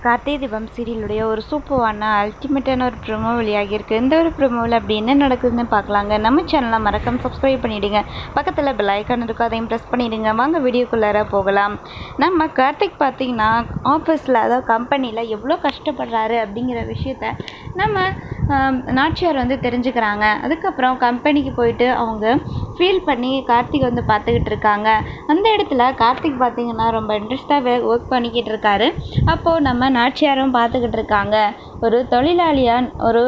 கார்த்திகை தீபம் சீரியலுடைய ஒரு சூப்பரான அல்டிமேட்டான ஒரு ப்ரோமோ வெளியாகியிருக்கு. இந்த ஒரு ப்ரோமோவில் அப்படி என்ன நடக்குதுன்னு பார்க்கலாங்க. நம்ம சேனலை மறக்காம சப்ஸ்கிரைப் பண்ணிவிடுங்க. பக்கத்தில் பெல் ஐக்கான் இருக்கும், அதையும் ப்ரெஸ் பண்ணிவிடுங்க. வாங்க வீடியோக்குள்ளார போகலாம். நம்ம கார்த்திக் பார்த்திங்கன்னா ஆஃபீஸில், அதாவது கம்பெனியில் எவ்வளோ கஷ்டப்படுறாரு அப்படிங்கிற விஷயத்த நம்ம நாச்சியார் தெரிஞ்சுக்கிறாங்க. அதுக்கப்புறம் கம்பெனிக்கு போயிட்டு அவங்க ஃபீல் பண்ணி கார்த்திக் பார்த்துக்கிட்டு இருக்காங்க. அந்த இடத்துல கார்த்திக் பார்த்திங்கன்னா ரொம்ப இன்ட்ரெஸ்ட்டாக ஒர்க் பண்ணிக்கிட்டு இருக்காரு. அப்போது நம்ம நாச்சியாரும் பார்த்துக்கிட்டு இருக்காங்க. ஒரு தொழிலாளியாக, ஒரு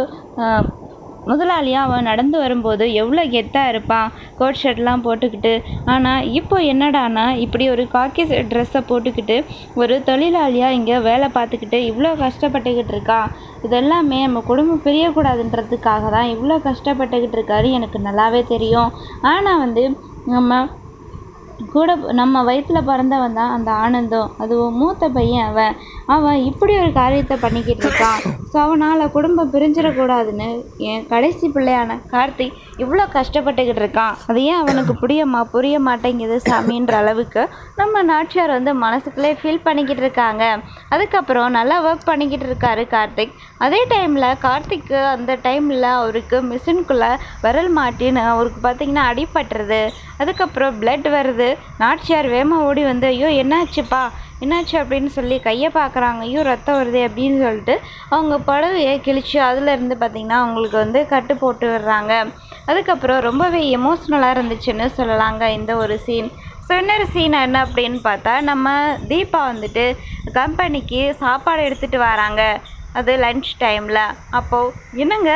முதலாளியாக அவன் நடந்து வரும்போது எவ்வளோ கெத்தாக இருப்பான், கோட் ஷர்ட்லாம் போட்டுக்கிட்டு. ஆனால் இப்போ என்னடானா இப்படி ஒரு காக்கி ட்ரெஸ்ஸை போட்டுக்கிட்டு ஒரு தொழிலாளியாக இங்கே வேலை பார்த்துக்கிட்டு இவ்வளோ கஷ்டப்பட்டுக்கிட்டு இருக்கான். இதெல்லாமே நம்ம குடும்பம் பிரியக்கூடாதுன்றதுக்காக தான் இவ்வளோ கஷ்டப்பட்டுக்கிட்டு இருக்காரு, எனக்கு நல்லாவே தெரியும். ஆனால் நம்ம வயிற்றில் பிறந்தவன் தான் அந்த ஆனந்தம், அதுவும் மூத்த பையன். அவன் இப்படி ஒரு காரியத்தை பண்ணிக்கிட்டு இருக்கான். ஸோ அவனால் குடும்பம் பிரிஞ்சிடக்கூடாதுன்னு என் கடைசி பிள்ளையான கார்த்திக் இவ்வளோ கஷ்டப்பட்டுக்கிட்டு இருக்கான். அது ஏன் அவனுக்கு புரிய மாட்டேங்குது சாமின்ற அளவுக்கு நம்ம நாச்சியார் மனசுக்குள்ளே ஃபீல் பண்ணிக்கிட்டு இருக்காங்க. அதுக்கப்புறம் நல்லா ஒர்க் பண்ணிக்கிட்டு இருக்காரு கார்த்திக். அதே டைமில் கார்த்திக்கு அந்த டைமில் அவருக்கு மிஷினுக்குள்ளே விரல் மாட்டின்னு அவருக்கு பார்த்திங்கன்னா அடிபட்டுருது. அதுக்கப்புறம் பிளட் வருது. நாச்சியார் வேகமாக ஓடி ஐயோ என்னாச்சு அப்படின்னு சொல்லி கையை பார்க்குறாங்க. ஐயோ ரத்தம் வருது அப்படின்னு சொல்லிட்டு அவங்க புடவையை கிழிச்சு அதிலேருந்து பார்த்திங்கன்னா அவங்களுக்கு கட்டு போட்டு விடுறாங்க. அதுக்கப்புறம் ரொம்பவே எமோஷ்னலாக இருந்துச்சுன்னு சொல்லலாங்க இந்த ஒரு சீன். ஸோ இன்னொரு சீன் என்ன அப்படின்னு பார்த்தா, நம்ம தீபா கம்பெனிக்கு சாப்பாடு எடுத்துகிட்டு வராங்க. அது லன்ச் டைமில். அப்போது என்னங்க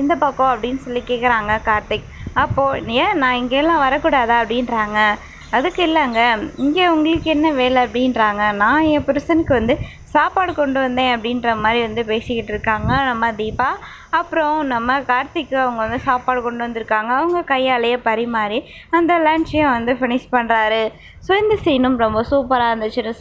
இந்த பக்கம் அப்படின்னு சொல்லி கேட்குறாங்க கார்த்திக். அப்போது ஏன் நான் இங்கெல்லாம் வரக்கூடாதா அப்படின்றாங்க. அதுக்கு இல்லைங்க, இங்கே உங்களுக்கு என்ன வேலை அப்படின்றாங்க. நான் என் புருஷனுக்கு சாப்பாடு கொண்டு வந்தேன் அப்படின்ற மாதிரி பேசிக்கிட்டு இருக்காங்க நம்ம தீபா. அப்புறம் நம்ம கார்த்திக்கு அவங்க சாப்பாடு கொண்டு வந்திருக்காங்க. அவங்க கையாலேயே பரிமாறி அந்த லன்ச்சையும் ஃபினிஷ் பண்ணுறாரு. ஸோ இந்த சீனும் ரொம்ப சூப்பராக இருந்துச்சுன்னு